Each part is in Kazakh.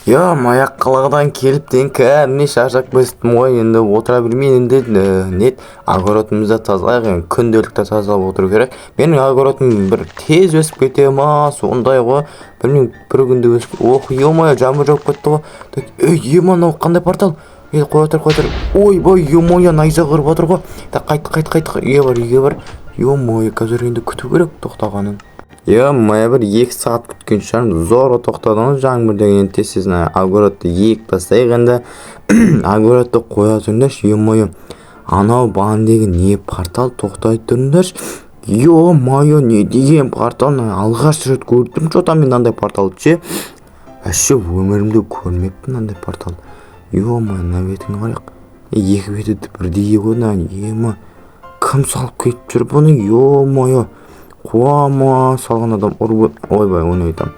Маяқ қаладан келіп кәдімгідей шаршап кетіппін ғой, енді отыра бермей енді огородымызды тазалайық, енді күнделікті тазалап отыру керек. Менің огородым бір тез өсіп кете ма, сондай ғой, білмеймін, бір күнде өсіп, жаңбыр жауып кетті ғой. Мынау қандай портал? Қой отыр. Ойбай, найза кіріп отыр ғой. Қайт, үйге бар. Қазір енді күту керек тоқтағанын. Бір 2 сағат күткен шығармын, зорға тоқтадыңыз жаңбыр деген тесесін огородты егіп тастайық енді. Огородты қоя тұрыңдаршы. Анау бан деген не портал, тоқтай тұрыңдаршы. Не деген портал, алғаш рет көрдім жота мен андай порталды ше. Әші өмірімде көрмеппін андай портал. Мына бетін қарайық. Екі беті бірдей ғой. Кім салып кетіп жүр бұны? Қуама салған адам ойбай ойнайтам.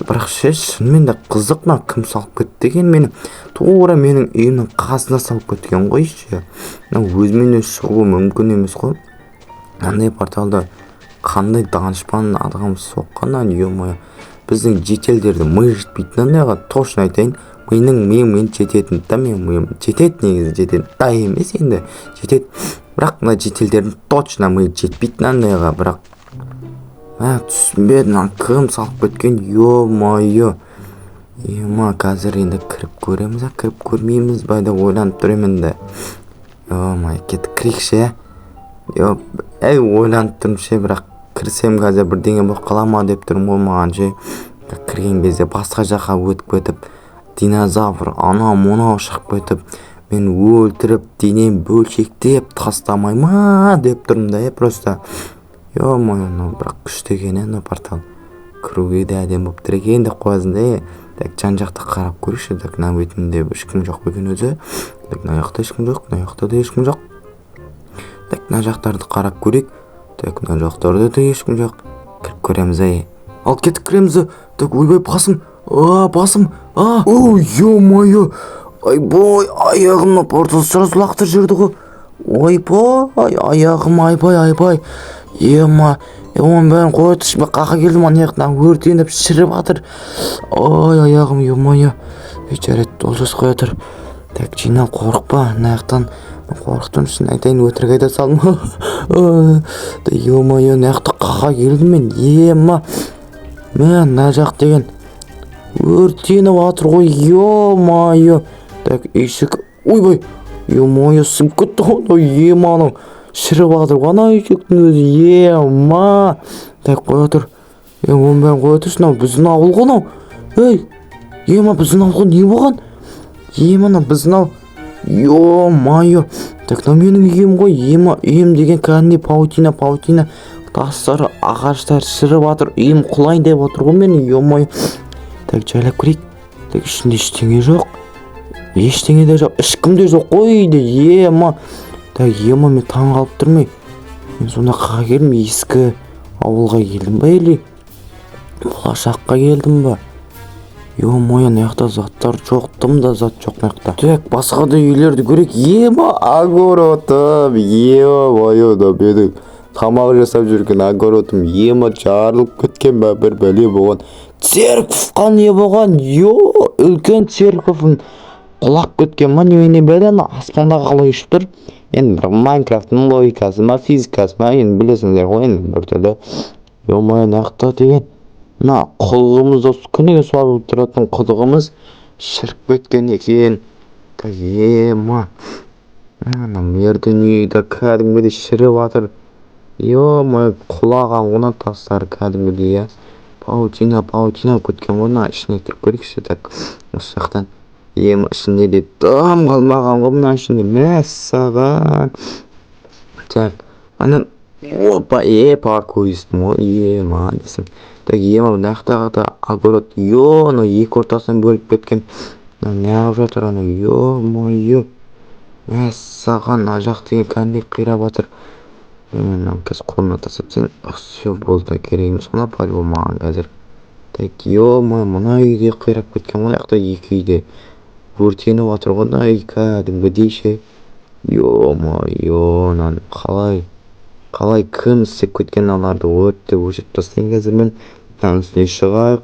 Бірақ шынымен де қызық, кім салып кетті деген мені. Тура менің үйімнің қасына салып кеткен ғой ше. Өзімен шығу мүмкін емес қой. Андай порталда қандай данышпан адам соққан. Біздің жетелдерді ми жетпейтін точно айтайын. Мен жететін да, мен жетет негізі жететін да емес енді жетет. Бірақ мына жетелдердің точно ми жетпейтін андайға, бірақ түсінбедім, кім салып кеткен. Қазір енді кіріп көреміз, кіріп көрмейміз бай деп ойланып тұрамын да. Кетіп кірейік ше. Ойланып тұрмын ше, бірақ кірсем қазір бірдеңе болып қала ма деп тұрмын ғой маған ше. Кірген кезде басқа жаққа өтіп кетіп, динозавр анау шығып кетіп, мен өлтіріп денем бөлшектеп тастамай ма деп тұрмын да, просто. Бірақ күшті екен портал. Кіруге де әдем болып тұр екен деп қоясың да. Жан жақты қарап көрейікші. Мына бетінде ешкім жоқ екен өзі. Мына жақта ешкім жоқ, мына жақта да ешкім жоқ. Мына жақтарды қарап көрейік. Мына жақтарда да ешкім жоқ. Кіріп көреміз Ал кетіп кіреміз. Ойбай, басым. Айбой, аяғымна портал сразу лақтыр жүрді ғой. Ойбай, аяғым, айбай. Оның бәрін қоя тұршы, қақа келдім, аяқтан өртеніп шіріп атыр. Аяғым, жарайды, олжас қоя тұр. Жинал, қорықпа, аяқтан қорықтым, шын айтайын, өтірік айда салдым. Аяқты қақа келдім мен, мына жақ деген өртеніп атыр ғой. Үйшік, ойбай, сынып кетті ғой, аның шіріп атыр ғой, ана үйшіктің өзі, қоя тұр. Оның бәрін қоя тұрсын, біздің ауыл ғой. Біздің ауыл не болған? Біздің ауыл, менің үйім ғой, үйім деген кәдімгідей паутина, тастары, ағаштар шіріп атыр, үйім құлайын деп отыр ғой мен. Жайлап көрейік. Ішінде ештеңе жоқ. Ештеңе де жоқ, ешкімде жоқ қой де. Мен таң қалып тұрмай. Мен сонда қаға келдім, ескі ауылға келдім ба еле? Болашаққа келдім ба? Мына заттар жоқ, тым да зат жоқ мына. Басқа да үйлерді көрейік. Огородым, да бедік. Тамақ жасап жүрген огородым, жарылып кеткен ба, бір бәле болған. Церковқа не болған? Үлкен церковын құлап кеткен ма, не бәле, аспанда қалай ұшып тұр. Енді Майнкрафттың логикасы ма, физикасы ма, енді білесіңдер ғой, енді бір түрлі. Нақта деген, мына құдығымыз, күніге суарылып тұратын құдығымыз шіріп кеткен екен. Мердің үйі да кәдімгідей шіріп атыр. Құлаған ғына тастар кәдімгідей. Паутина көткен ғына, ішіне кіріп көрейікші. Осы жақтан ішінде де дым қалмаған ғой, мына ішінде мәссаған. Көйістім ғой, десің. Мына жақтағы огород, екі ортасынан бөліп кеткен. Не ағып жатыр, мәссаған, жақ деген кәндей қирап жатыр. Қазір қолына тасапсың, все болды, керегім соңына пәл болмаған қазір. Мына үйде қирап кеткен ғой, екі үйде өртеніп жатыр ғой, кәдімгідей ше. Қалай кім істеп кеткен аларды өртті өшіріп тастайын қазір мен. тақтаның үстіне шығайық.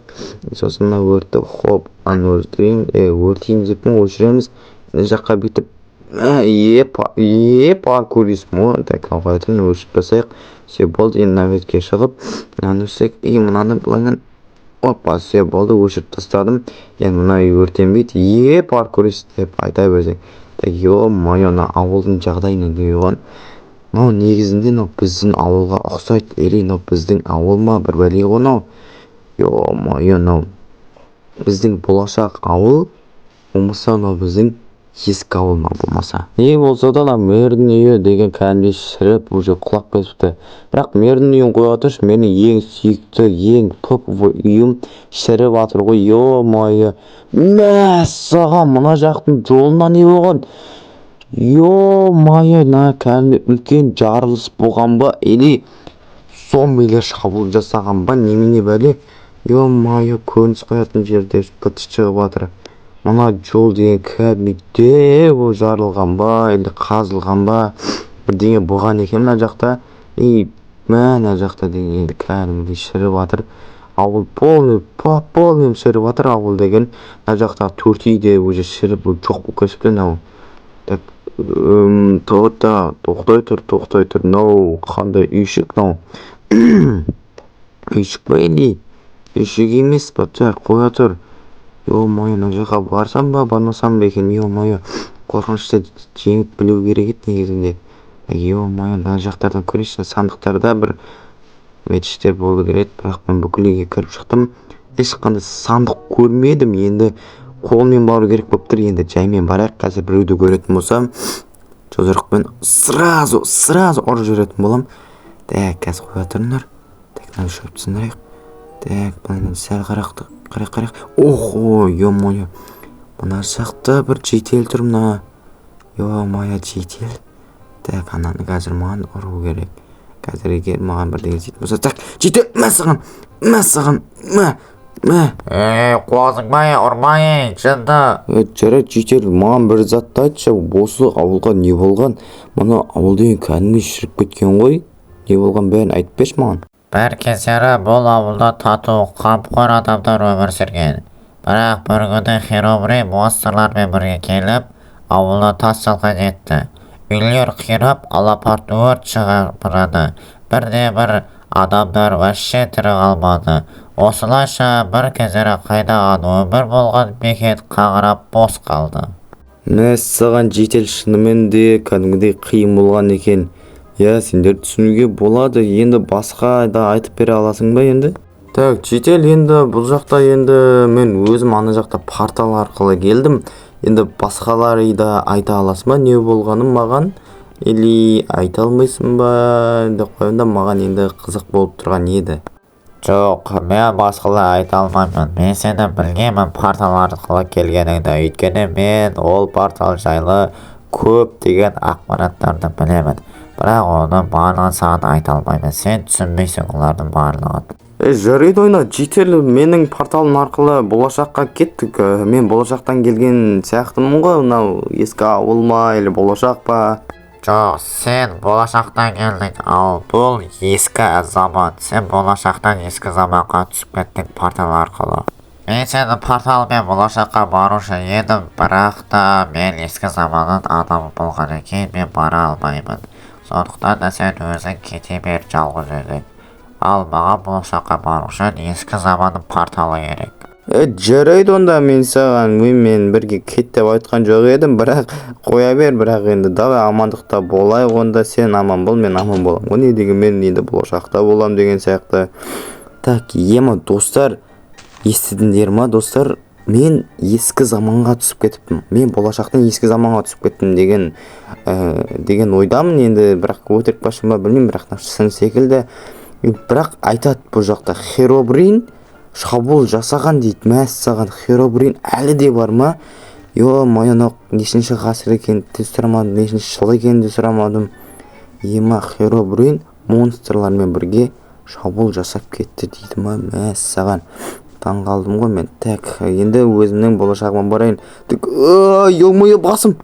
Сосын мына өртті хоп өртейін деп өшіреміз. Мына жаққа бүйтіп паркуризм ғой. Так алғайтын өшіп басайық. Все болды. Енді наветке шығып мынаны өшсек, мынаны былайынан опа, все болды, өшіріп тастадым. Енді мына үй өртенбейді. Паркурист деп айта берсек. Так ё-моё, мына ауылдың жағдайына не болған? Мынау негізінде біздің ауылға ұқсайды. Или біздің ауыл ма, бір бәле ғой мынау. Ё-моё, біздің болашақ ауыл болмаса, біздің ескі ауыл ма болмаса. Не болса да мэрдің үйі деген кәдімгідей шіріп уже құлап кетіпті. Бірақ мэрдің үйін қоя тұршы, менің ең сүйікті, ең топовый үйім шіріп жатыр ғой. Ё-моё, мәссаған, мына жақтың жолына не болған? Ё-моё, кәдімгі үлкен жарылыс болған ба, или зомбилер шабуыл жасаған ба, немене бәле? Ё-моё, көрініс қоятын жерде быт шығып жатыр. Мына жол деген кәдімгідей жарылған ба, или қазылған ба, бірдеңе болған екен мына жақта. Мына жақта деген кәдімгідей шіріп жатыр. Ауыл полный шіріп жатыр ауыл деген. Мына жақта 4 үй де уже шіріп жоқ болып кетіпті мынау. Так, тоқтай тұр. Мынау қандай үйшік мынау? Үйшік па или? Үйшік емес па? Так, қоя тұр. Ё-моё, мына жаққа барсам ба, бармасам ба екен? Ё-моё, қорқынышты жеңіп білу керек еді негізінде. Ё-моё, мына жақтардан көрейінші, сандықтарда бір метіштер болу керек, бірақ мен бүкіл үйге кіріп шықтым. Ешқандай сандық көрмедім. Енді қолмен бару керек болып тұр. Енді жаймен барайық. Қазір біреуді көретін болсам, жозырықпен сразу ұрып жіберетін болам. Так, қазір қоя тұрыңдар. Так, мына шөпті сындырайық. Так, бұнан сәл қарақтық. Қарақ. Охо, ё-моё. Мына жақта бір жетел тұр мына. Ё-моё, жетел. Так, ананы қазір маған ұру керек. Қазір егер маған бірдеңе істейтін болса, так, жетел, мәссаған. Қуасың ба, ұрмай, жынды. Жарайды, жетел, маған бір затты айтшы, осы ауылға не болған? Мына ауыл деген кәдімгі шіріп кеткен ғой. Не болған бәрін айтып берші маған. Бір кездері бұл ауылда тату, қамқор адамдар өмір сүрген. Бірақ бір күні Херобрин монстрлармен бірге келіп, ауылына тас жалған етті. Үйлер қирап, алапат өрт шығарады. Бірде-бір адамдар вообще тірі қалмады. Осылайша бір кездері қайдаған өмір болған мекен қаңырап бос қалды. Мәссаған, жетел, шынымен де кәдімгідей қиын болған екен. Сендер түсінуге болады. Енді басқа да айтып бере аласың ба енді? Так, жетел, енді бұл жақта енді мен өзім ана жақта портал арқылы келдім. Енді басқалары да айта аласың ба не болғанын маған? Или айта алмайсың ба? Енді қойында маған енді қызық болып тұрған еді. Жоқ, мен басқалай айта алмаймын. Мен сені білгенмін портал арқылы келгеніңді. Өйткені мен ол портал жайлы көп деген ақпараттарды білемін. Бірақ оны барлығын саған айта алмаймын. Сен түсінбейсің олардың барлығын. Жарайды ойна, жетел, менің порталым арқылы болашаққа кеттік. Мен болашақтан келген сияқтымын ғой, мынау ескі ауыл ма, или болашақ па? Жоқ, сен болашақтан келдің, ал бұл ескі заман. Сен болашақтан ескі заманға түсіп кеттің портал арқылы. Мен сені порталмен болашаққа барушы едім, бірақ та мен ескі заманның адамы болған екен, мен бара алмаймын. Сондықтан да сен өзің кете бер жалғыз өзің. Ал маған болашаққа бару үшін ескі заманның порталы керек. Жарайды онда, мен саған мен бірге кет деп айтқан жоқ едім, бірақ қоя бер, бірақ енді давай амандықта болайық, онда сен аман бол, мен аман болам. О не деген, мен енді болашақта болам деген сияқты. Так, достар, естідіңдер ма достар? Мен ескі заманға түсіп кетіппін. Мен болашақтан ескі заманға түсіп кеттім деген ойдамын енді, бірақ өтірік па шын ба білмеймін, бірақ шын секілді. Бірақ айтады бұл жақта Херобрин шабуыл жасаған дейді. Мәссаған, Херобрин әлі де бар ма? Ё-моё, нешінші ғасыр екен де сұрамадым, нешінші жыл екен де сұрамадым. Херобрин монстрлармен бірге шабуыл жасап кетті дейді ма? Мәссаған, таң қалдым ғой мен. Так, енді өзімнің болашағыма барайын. Ё-моё, басым.